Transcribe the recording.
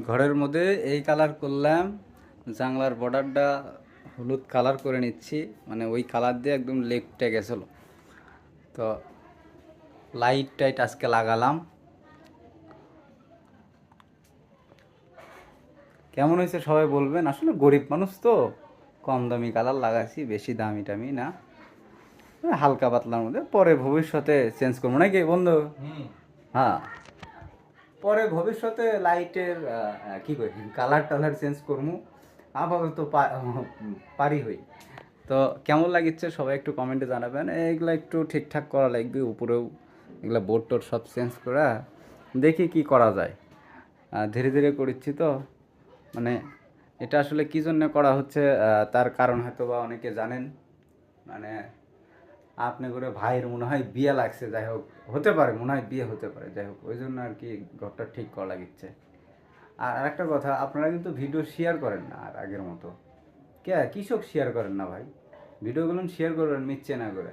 ঘরের মধ্যে এই কালার করলাম, জানলার বর্ডারটা হলুদ কালার করে নিচ্ছি, মানে ওই কালার দিয়ে একদম লেকটা গেছিলো। তো লাইট টাইট আজকে লাগালাম। কেমন হয়েছে সবাই বলবেন। আসলে গরিব মানুষ তো, কম দামি কালার লাগাচ্ছি, বেশি দামি টামি না, হালকা পাতলার মধ্যে। পরে ভবিষ্যতে চেঞ্জ করবো নাকি বন্ধু? হ্যাঁ, পরে ভবিষ্যতে লাইটের কি করি, কালার টালার চেঞ্জ করবো। আপাতত পারি হই। তো কেমন লাগিচ্ছে সবাই একটু কমেন্টে জানাবেন। এগুলো একটু ঠিকঠাক করা লাগবে, উপরেও এগুলো বোর্ড টোড সব চেঞ্জ করা, দেখি কি করা যায়। ধীরে ধীরে করছি তো, মানে এটা আসলে কী জন্য করা হচ্ছে তার কারণ হয়তো বা অনেকে জানেন। মানে আপনি করে ভাইয়ের মনে হয় বিয়ে লাগছে, যাই হোক, হতে পারে, মনে হয় বিয়ে হতে পারে, যাই হোক, ওই জন্য আর কি ঘরটা ঠিক করা লাগিচ্ছে। আর আরেকটা কথা, আপনারা কিন্তু ভিডিও শেয়ার করেন না আর আগের মতো। কে কৃষক শেয়ার করেন না ভাই, ভিডিওগুলো শেয়ার করবেন মিথ্যে না করে।